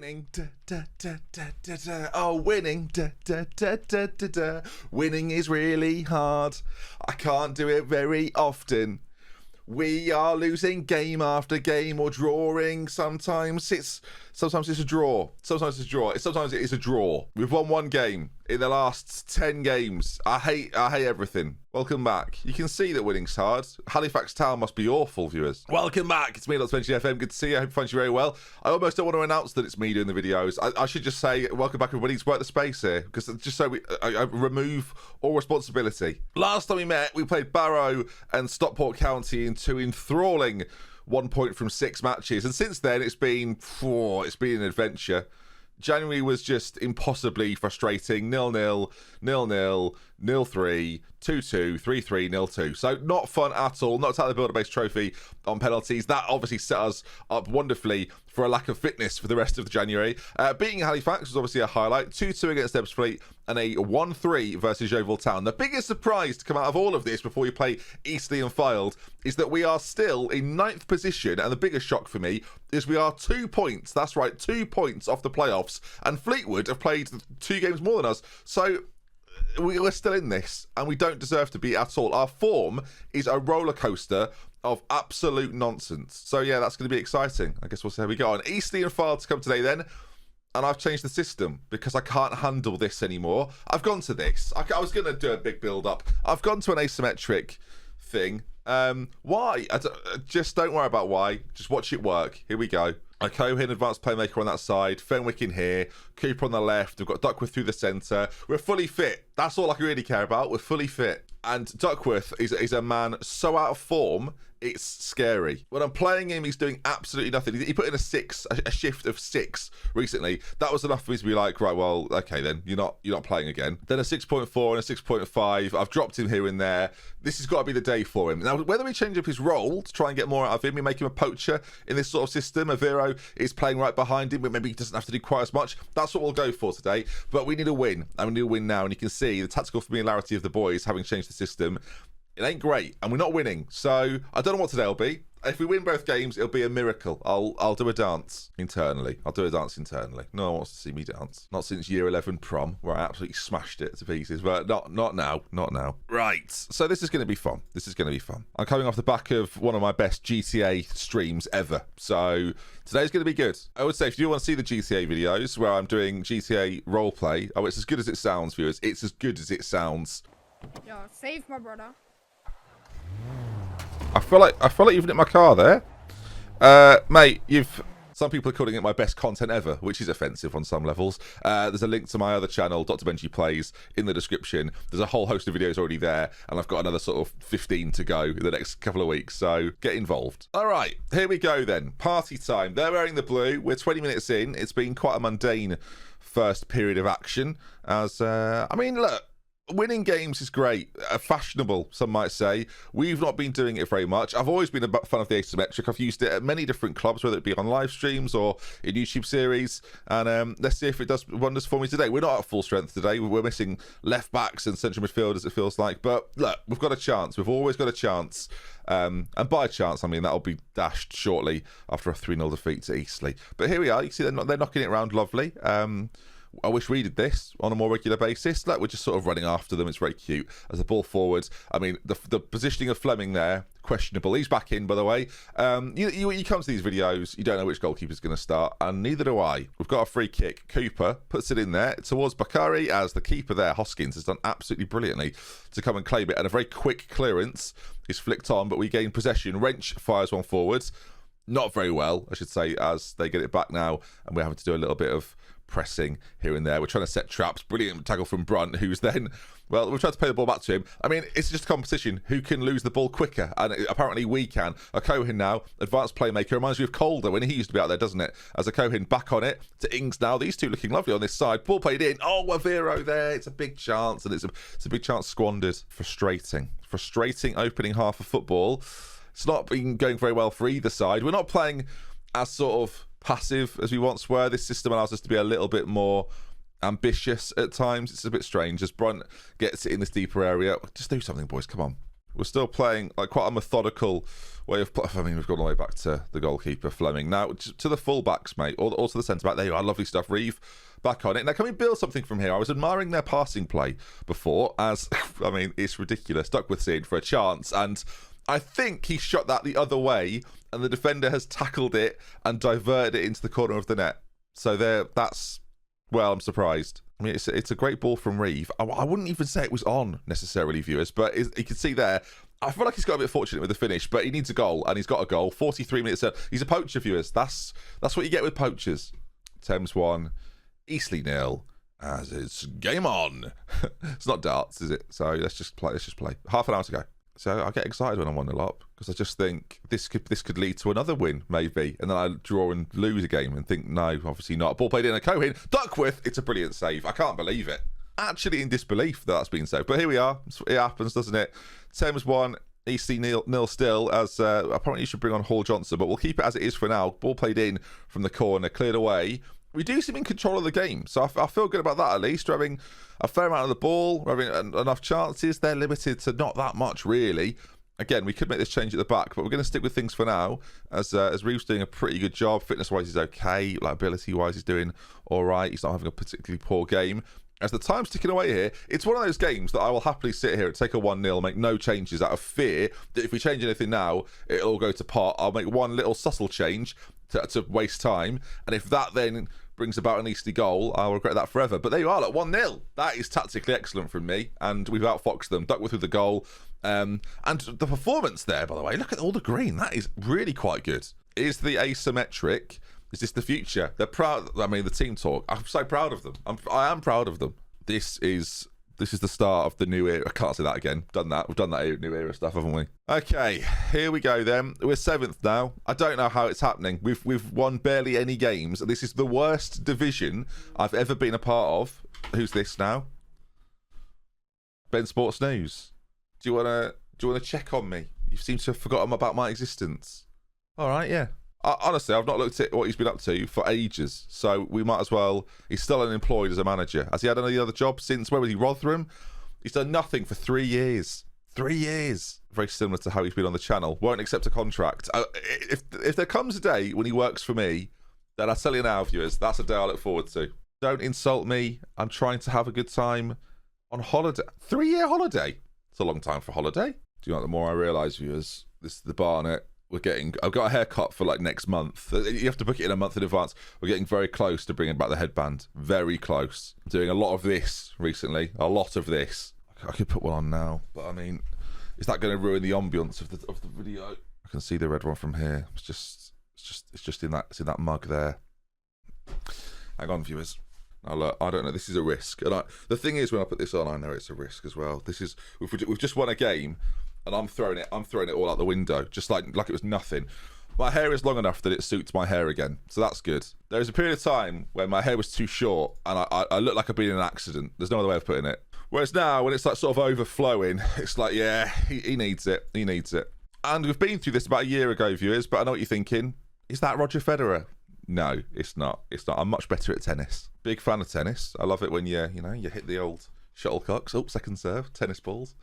Winning, oh winning, winning is really hard. I can't do it very often. We are losing game after game or drawing. Sometimes it's a draw. Sometimes it is a draw. We've won one game in the last 10 games. I hate everything. Welcome back. You can see that winning's hard. Halifax Town must be awful, viewers. Welcome back. It's me, DoctorBenjyFM. Good to see you. I hope you find you very well. I almost don't want to announce that it's me doing the videos. I should just say welcome back, everybody. It's work the space here because just so I remove all responsibility. Last time we met, we played Barrow and Stockport County in two enthralling 1 point from 6 matches, and since then it's been an adventure. January was just impossibly frustrating. 0-0, 0-0, 0-3, 2-2, 3-3, 0-2. So not fun at all. Not the Builder-based trophy on penalties. That obviously set us up wonderfully for a lack of fitness for the rest of the January. Beating Halifax was obviously a highlight. 2-2 against Ebbsfleet and a 1-3 versus Yeovil Town. The biggest surprise to come out of all of this before we play Eastleigh and Fylde is that we are still in 9th position, and the biggest shock for me is we are 2 points, that's right, 2 points off the playoffs, and Fleetwood have played 2 games more than us. So we're still in this, and we don't deserve to be at all. Our form is a roller coaster of absolute nonsense. So yeah, that's going to be exciting. I guess we'll see how we go on. Eastleigh and Fylde to come today then. And I've changed the system because I can't handle this anymore. I've gone to this. I was going to do a big build-up. I've gone to an asymmetric thing. Why? Just don't worry about why. Just watch it work. Here we go. A Cohen, advanced playmaker on that side. Fenwick in here. Cooper on the left. We've got Duckworth through the centre. We're fully fit. That's all I really care about. We're fully fit. And Duckworth is a man so out of form, it's scary. When I'm playing him, he's doing absolutely nothing. He put in a shift of 6 recently. That was enough for me to be like, right, well, okay then, you're not playing again. Then a 6.4 and a 6.5. I've dropped him here and there. This has got to be the day for him. Now, whether we change up his role to try and get more out of him, we make him a poacher in this sort of system. Aviro is playing right behind him, but maybe he doesn't have to do quite as much. That's what we'll go for today. But we need a win, and we need a win now. And you can see the tactical familiarity of the boys having changed the system. It ain't great, and we're not winning. So I don't know what today'll be. If we win both games, it'll be a miracle. I'll do a dance internally. I'll do a dance internally. No one wants to see me dance. Not since year 11 prom, where I absolutely smashed it to pieces. But not now. Not now. Right. So this is going to be fun. I'm coming off the back of one of my best GTA streams ever. So today's going to be good. I would say if you do want to see the GTA videos where I'm doing GTA roleplay, it's as good as it sounds, viewers. It's as good as it sounds. Yeah, save my brother. I feel like you've nicked my car there. Mate, some people are calling it my best content ever, which is offensive on some levels. There's a link to my other channel, Dr. Benji Plays, in the description. There's a whole host of videos already there, and I've got another sort of 15 to go in the next couple of weeks, so get involved. All right, here we go then. Party time. They're wearing the blue. We're 20 minutes in. It's been quite a mundane first period of action. Look, winning games is great, fashionable, some might say. We've not been doing it very much. I've always been a fan of the asymmetric. I've used it at many different clubs, whether it be on live streams or in YouTube series. And let's see if it does wonders for me today. We're not at full strength today. We're missing left backs and central midfielders, it feels like. But look, we've got a chance. We've always got a chance. And by a chance, I mean, that'll be dashed shortly after a 3-0 defeat to Eastleigh. But here we are. You see they're knocking it around lovely. I wish we did this on a more regular basis. Like, we're just sort of running after them. It's very cute as the ball forwards. I mean, the positioning of Fleming there, questionable. He's back in, by the way. You come to these videos, you don't know which goalkeeper's going to start, and neither do I. We've got a free kick. Cooper puts it in there towards Bakari, as the keeper there, Hoskins, has done absolutely brilliantly to come and claim it. And a very quick clearance is flicked on, but we gain possession. Wrench fires one forwards. Not very well, I should say, as they get it back now, and we're having to do a little bit of pressing here and there. We're trying to set traps. Brilliant tackle from Brunt, who's then, well, we're trying to play the ball back to him. I mean, it's just a competition. Who can lose the ball quicker? And apparently we can. A Cohen now, advanced playmaker. Reminds me of Calder when he used to be out there, doesn't it? As a Cohen back on it to Ings now. These two looking lovely on this side. Ball played in. Oh, Aviro there. It's a big chance, and it's a big chance squandered. Frustrating opening half of football. It's not been going very well for either side. We're not playing as sort of passive as we once were. This system allows us to be a little bit more ambitious at times. It's a bit strange as Brunt gets it in this deeper area. Just do something, boys. Come on. We're still playing like quite a methodical way of I mean, we've gone all the way back to the goalkeeper, Fleming. Now, to the full-backs, mate, also the centre-back. There you are, lovely stuff. Reeve back on it. Now, can we build something from here? I was admiring their passing play before, as, I mean, it's ridiculous. Duckworth's in for a chance, and I think he shot that the other way, and the defender has tackled it and diverted it into the corner of the net. So that's, well, I'm surprised. I mean, it's a great ball from Reeve. I wouldn't even say it was on, necessarily, viewers, but you can see there, I feel like he's got a bit fortunate with the finish, but he needs a goal, and he's got a goal. 43 minutes. He's a poacher, viewers. That's what you get with poachers. Thames 1, Eastleigh 0, as it's game on. It's not darts, is it? So let's just play. Half an hour to go. So I get excited when I'm 1-0 up, because I just think this could lead to another win, maybe. And then I draw and lose a game and think, no, obviously not. Ball played in a Cohen. Duckworth, it's a brilliant save. I can't believe it. Actually in disbelief that that's been saved. But here we are. It happens, doesn't it? Thames 1, Eastleigh 0 still, as apparently you should bring on Hall Johnson, but we'll keep it as it is for now. Ball played in from the corner, cleared away. We do seem in control of the game, so I feel good about that at least. We're having a fair amount of the ball, we're having enough chances. They're limited to not that much, really. Again, we could make this change at the back, but we're going to stick with things for now, as Reeve's doing a pretty good job. Fitness-wise, he's okay. Like, ability-wise, he's doing all right. He's not having a particularly poor game. As the time's ticking away here, it's one of those games that I will happily sit here and take a 1-0, make no changes out of fear that if we change anything now, it'll all go to pot. I'll make one little subtle change to waste time, and if that then brings about an Eastleigh goal, I'll regret that forever. But there you are, look, 1-0. That is tactically excellent from me, and we've outfoxed them. Duckworth with the goal. And the performance there, by the way, look at all the green. That is really quite good. Is the asymmetric... Is this the future? They're proud. I mean, the team talk. I'm so proud of them. I am proud of them. This is the start of the new era. I can't say that again. Done that. We've done that new era stuff, haven't we? Okay, here we go then. We're 7th now. I don't know how it's happening. We've won barely any games. This is the worst division I've ever been a part of. Who's this now? Ben Sports News. Do you wanna check on me? You seem to have forgotten about my existence. All right, yeah. Honestly, I've not looked at what he's been up to for ages, so we might as well... He's still unemployed as a manager. Has he had any other job since... Where was he? Rotherham? He's done nothing for 3 years. 3 years. Very similar to how he's been on the channel. Won't accept a contract. If there comes a day when he works for me, then I'll tell you now, viewers, that's a day I look forward to. Don't insult me. I'm trying to have a good time on holiday. 3-year holiday. It's a long time for holiday. Do you know what, the more I realise, viewers, this is the Barnet... I've got a haircut for like next month. You have to book it in a month in advance. We're getting very close to bringing back the headband. Very close. I'm doing a lot of this recently. A lot of this. I could put one on now, but I mean, is that going to ruin the ambience of the video? I can see the red one from here. It's just in that mug there. Hang on, viewers. Now look, I don't know. This is a risk, and the thing is, when I put this on, I know it's a risk as well. We've just won a game. And I'm throwing it all out the window, just like it was nothing. My hair is long enough that it suits my hair again, so that's good. There was a period of time when my hair was too short, and I looked like I'd been in an accident. There's no other way of putting it. Whereas now, when it's like sort of overflowing, it's like, yeah, he needs it. He needs it. And we've been through this about a year ago, viewers, but I know what you're thinking. Is that Roger Federer? No, it's not. It's not. I'm much better at tennis. Big fan of tennis. I love it when you hit the old shuttlecocks. Oh, second serve, tennis balls.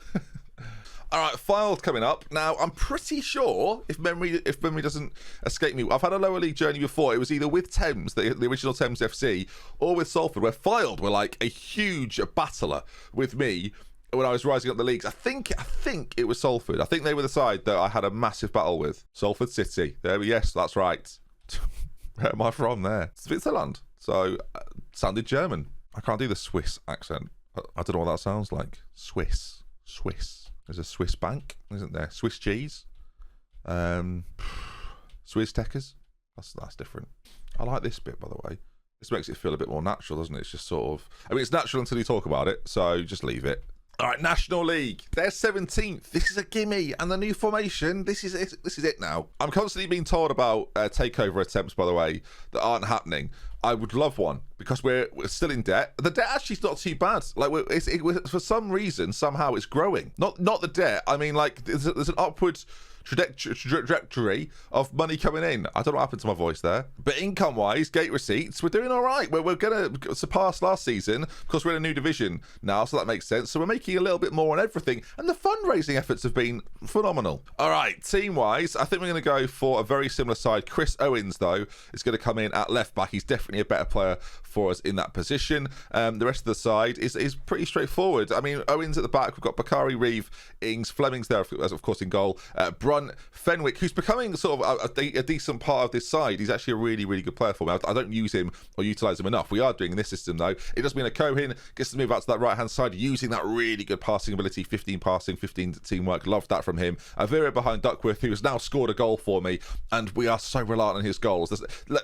All right, Fylde coming up. Now, I'm pretty sure, if memory doesn't escape me, I've had a lower league journey before. It was either with Thames, the original Thames FC, or with Salford, where Fylde were like a huge battler with me when I was rising up the leagues. I think it was Salford. I think they were the side that I had a massive battle with. Salford City. Yes, that's right. Where am I from there? Switzerland. So, sounded German. I can't do the Swiss accent. I don't know what that sounds like. Swiss. There's a Swiss bank, isn't there? Swiss cheese. Swiss Techers. That's different. I like this bit, by the way. This makes it feel a bit more natural, doesn't it? It's just sort of... I mean, it's natural until you talk about it, so just leave it. All right, National League. They're 17th. This is a gimme. And the new formation, this is it now. I'm constantly being told about takeover attempts, by the way, that aren't happening. I would love one because we're still in debt. The debt actually is not too bad. Like for some reason, somehow it's growing. Not the debt. I mean, like there's an upward trajectory of money coming in. I don't know what happened to my voice there. But income-wise, gate receipts, we're doing all right. We're going to surpass last season because we're in a new division now, so that makes sense. So we're making a little bit more on everything. And the fundraising efforts have been phenomenal. All right, team-wise, I think we're going to go for a very similar side. Chris Owens, though, is going to come in at left-back. He's definitely a better player for us in that position. The rest of the side is pretty straightforward. I mean, Owens at the back. We've got Bakari, Reeve, Ings, Fleming's there, of course, in goal. Brunt, Fenwick, who's becoming sort of a decent part of this side. He's actually a really, really good player for me. I don't use him or utilise him enough. We are doing in this system, though. It does mean a Cohen gets to move out to that right-hand side using that really good passing ability, 15 passing, 15 teamwork. Loved that from him. Avira behind Duckworth, who has now scored a goal for me, and we are so reliant on his goals.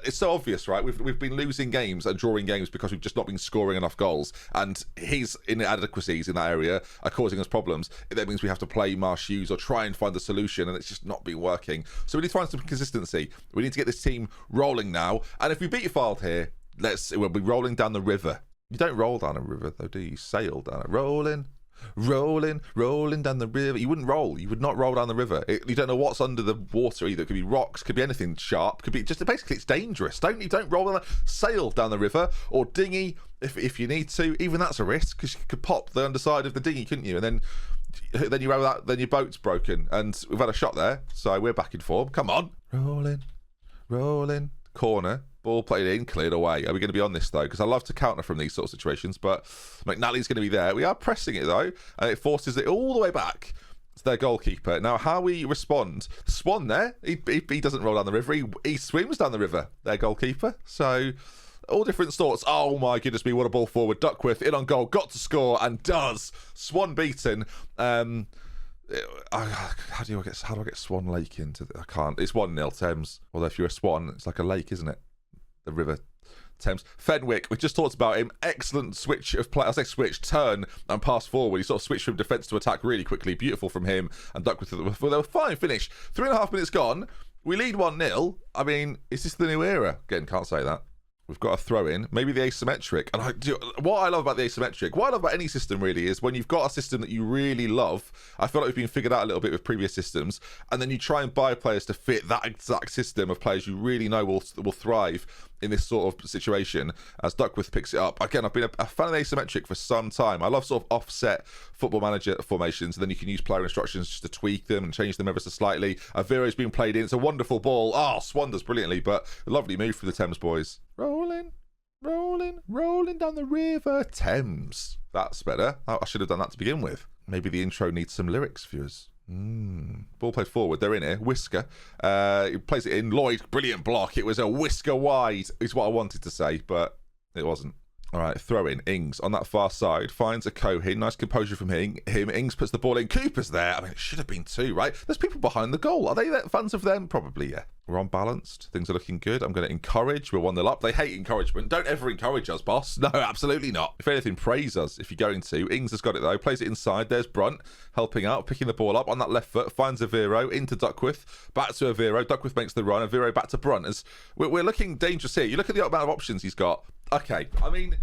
It's so obvious, right? We've been losing games and drawing games because we've just not been scoring enough goals, and his inadequacies in that area are causing us problems. That means we have to play Marsh Hughes or try and find the solution, and it's just not been working. So we need to find some consistency. We need to get this team rolling now, and if we beat Fylde here, we'll be rolling down the river. You don't roll down a river though, do you? Sail down it. Rolling down the river. You wouldn't roll. You would not roll down the river. You don't know what's under the water either. It could be rocks, could be anything sharp, could be just basically it's dangerous. Don't roll down sail down the river or dinghy if you need to. Even that's a risk because you could pop the underside of the dinghy, couldn't you? And then you roll that, then your boat's broken. And we've had a shot there, so we're back in form. Come on. Rolling. Corner. Ball played in, cleared away. Are we going to be on this, though? Because I love to counter from these sort of situations, but McNally's going to be there. We are pressing it, though, and it forces it all the way back to their goalkeeper. Now, how we respond? Swan there, he doesn't roll down the river. He swims down the river, their goalkeeper. So, all different sorts. Oh, my goodness me, what a ball forward. Duckworth in on goal, got to score, and does. Swan beaten. How do I get Swan Lake into I can't. It's 1-0 Thames. Although if you're a swan, it's like a lake, isn't it? The river Thames. Fenwick, we just talked about him. Excellent switch of play. I say switch, turn and pass forward. He sort of switched from defence to attack really quickly. Beautiful from him. And Duckworth with a fine finish. 3.5 minutes gone. We lead 1-0. I mean, is this the new era? Again, can't say that. We've got a throw in, maybe the asymmetric. And what I love about the asymmetric, what I love about any system really is when you've got a system that you really love. I feel like we've been figured out a little bit with previous systems, and then you try and buy players to fit that exact system of players you really know will thrive in this sort of situation as Duckworth picks it up. Again, I've been a fan of the asymmetric for some time. I love sort of offset football manager formations, and then you can use player instructions just to tweak them and change them ever so slightly. Avero's been played in. It's a wonderful ball. Oh, Swan does brilliantly, but a lovely move for the Thames boys. Rolling down the river Thames. That's better. I should have done that to begin with. Maybe the intro needs some lyrics, viewers. Ball played forward. They're in here. Whisker. He plays it in. Lloyd, brilliant block. It was a whisker wide, is what I wanted to say, but it wasn't. All right, throw in. Ings on that far side finds a Cohen. Nice composure from him. Ings puts the ball in. Cooper's there. I mean, it should have been 2, right? There's people behind the goal. Are they fans of them? Probably, yeah. We're unbalanced. Things are looking good. I'm going to encourage. We're 1-0 up. They hate encouragement. Don't ever encourage us, boss. No, absolutely not. If anything, praise us if you're going to. Ings has got it, though. Plays it inside. There's Brunt helping out, picking the ball up on that left foot. Finds Aviro into Duckworth. Back to Aviro. Duckworth makes the run. Aviro back to Brunt. As we're looking dangerous here. You look at the amount of options he's got. Okay, I mean,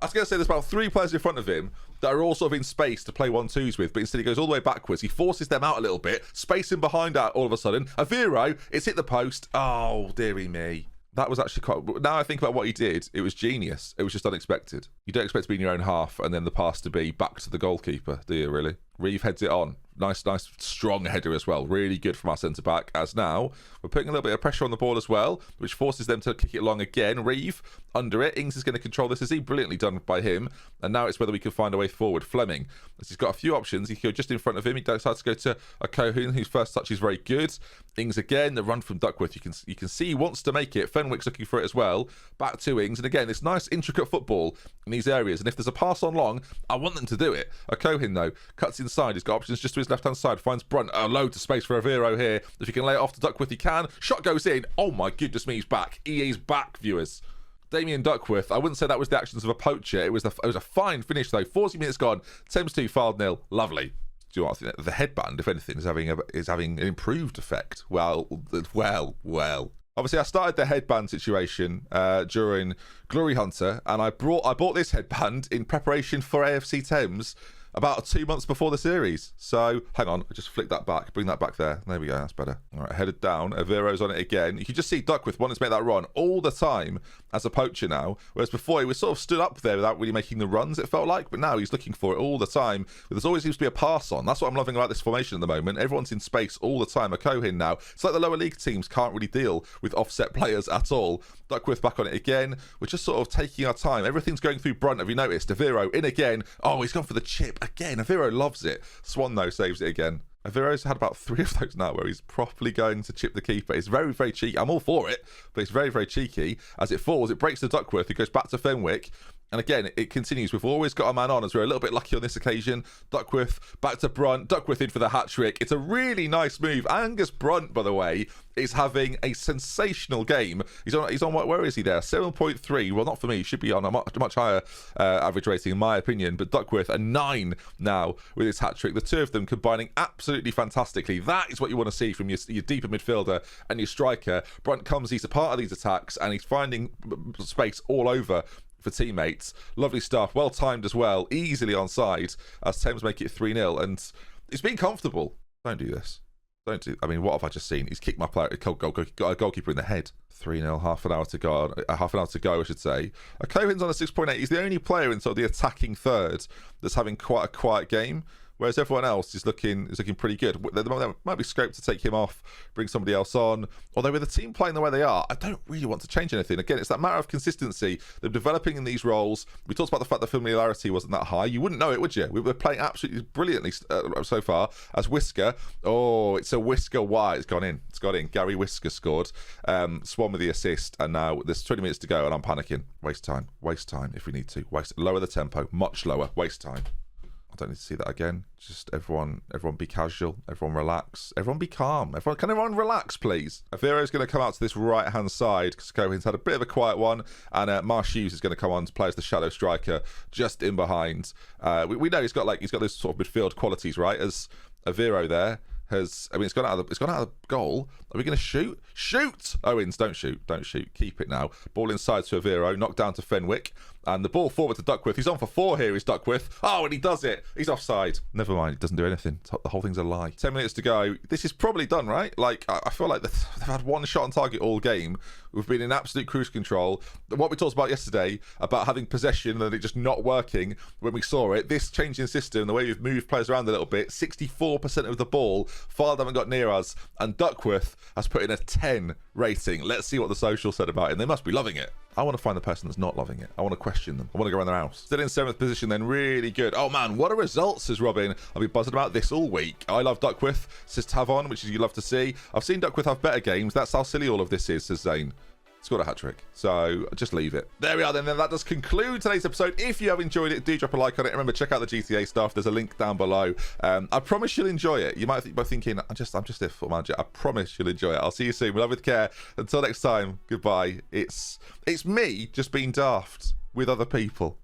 I was going to say there's about 3 players in front of him that are all sort of in space to play 1-2s with, but instead he goes all the way backwards. He forces them out a little bit, spacing behind that all of a sudden. Aviro, it's hit the post. Oh, dearie me. That was actually quite... Now I think about what he did, it was genius. It was just unexpected. You don't expect to be in your own half and then the pass to be back to the goalkeeper, do you, really? Reeve heads it on. Nice, strong header as well. Really good from our centre-back. As now, we're putting a little bit of pressure on the ball as well, which forces them to kick it along again. Reeve under it. Ings is going to control this. Is he brilliantly done by him? And now it's whether we can find a way forward. Fleming, as he's got a few options. He can go just in front of him. He decides to go to a Cohoon, whose first touch is very good. Ings again. The run from Duckworth. You can see he wants to make it. Fenwick's looking for it as well. Back to Ings. And again, this nice intricate football in these areas. And if there's a pass on long, I want them to do it. A Cohoon, though, cuts inside. He's got options just to his left-hand side. Finds Brunt. Loads of space for Aviro here. If he can lay it off to Duckworth, he can. Shot goes in. Oh my goodness me, he's back. EA's back, viewers. Damien Duckworth, I wouldn't say that was the actions of a poacher. It was a fine finish, though. 40 minutes gone. Thames 2, Fylde 0. Lovely. Do you know what I think? The headband, if anything, is having an improved effect. Well. Obviously, I started the headband situation during Glory Hunter, and I bought this headband in preparation for AFC Thames about 2 months before the series. So, hang on, I just flick that back, bring that back there. There we go, that's better. All right, headed down, Avero's on it again. You can just see Duckworth wanting to make that run all the time as a poacher now, whereas before he was sort of stood up there without really making the runs, it felt like, but now he's looking for it all the time. But there's always seems to be a pass on. That's what I'm loving about this formation at the moment. Everyone's in space all the time. A Cohin now. It's like the lower league teams can't really deal with offset players at all. Duckworth back on it again. We're just sort of taking our time. Everything's going through Brunt, have you noticed? Avero in again. Oh, he's gone for the chip again. Avero loves it. Swan, though, saves it again. Avero's had about 3 of those now where he's properly going to chip the keeper. It's very, very cheeky. I'm all for it, but it's very, very cheeky. As it falls, it breaks to Duckworth. It goes back to Fenwick. And again, it continues. We've always got a man on, as we're a little bit lucky on this occasion. Duckworth back to Brunt. Duckworth in for the hat-trick. It's a really nice move. Angus Brunt, by the way, is having a sensational game. He's on where is he there? 7.3. Well, not for me. He should be on a much higher average rating, in my opinion. But Duckworth, a 9 now with his hat-trick. The two of them combining absolutely fantastically. That is what you want to see from your deeper midfielder and your striker. Brunt comes, he's a part of these attacks, and he's finding space all over for teammates. Lovely stuff. Well timed as well. Easily onside as Thames make it 3-0. And it's been comfortable. Don't do this. I mean, what have I just seen? He's kicked my player, got a goalkeeper in the head. 3-0, half an hour to go, I should say. Cohen's on a 6.8. He's the only player in sort of the attacking third that's having quite a quiet game. Whereas everyone else is looking pretty good. There might be scope to take him off, bring somebody else on. Although with the team playing the way they are, I don't really want to change anything. Again, it's that matter of consistency. They're developing in these roles. We talked about the fact that familiarity wasn't that high. You wouldn't know it, would you? We were playing absolutely brilliantly so far as Whisker. Oh, it's a Whisker wide. It's gone in. It's got in. Gary Whisker scored. Swan with the assist. And now there's 20 minutes to go and I'm panicking. Waste time. Waste time if we need to. Lower the tempo. Much lower. Waste time. I don't need to see that again. Just everyone be casual. Everyone relax. Everyone be calm. Can everyone relax, please? Avero's going to come out to this right-hand side because Cohen's had a bit of a quiet one. And Marsh Hughes is going to come on to play as the shadow striker just in behind. We know he's got those sort of midfield qualities, right? As Avero there has, I mean, it's gone out of the goal. Are we going to shoot? Shoot! Owens, don't shoot. Keep it now. Ball inside to Avero, knocked down to Fenwick. And the ball forward to Duckworth. He's on for 4 here, is Duckworth. Oh, and he does it. He's offside. Never mind, it doesn't do anything. The whole thing's a lie. 10 minutes to go. This is probably done, right? Like, I feel like they've had one shot on target all game. We've been in absolute cruise control. What we talked about yesterday, about having possession and it just not working when we saw it, this changing system, the way we've moved players around a little bit, 64% of the ball, Fylde haven't got near us, and Duckworth has put in a 10 rating. Let's see what the social said about it. And they must be loving it. I want to find the person that's not loving it. I want to question them. I want to go around their house. Still in 7th position then. Really good. Oh, man. What a result, says Robin. I'll be buzzing about this all week. I love Duckworth, says Tavon, which is you love to see. I've seen Duckworth have better games. That's how silly all of this is, says Zane. Scored a hat-trick. So just leave it. There we are then. That does conclude today's episode. If you have enjoyed it, do drop a like on it. Remember, check out the GTA stuff. There's a link down below. I promise you'll enjoy it. You might be thinking, I'm just a football manager. I promise you'll enjoy it. I'll see you soon. Love with care. Until next time, goodbye. It's me just being daft with other people.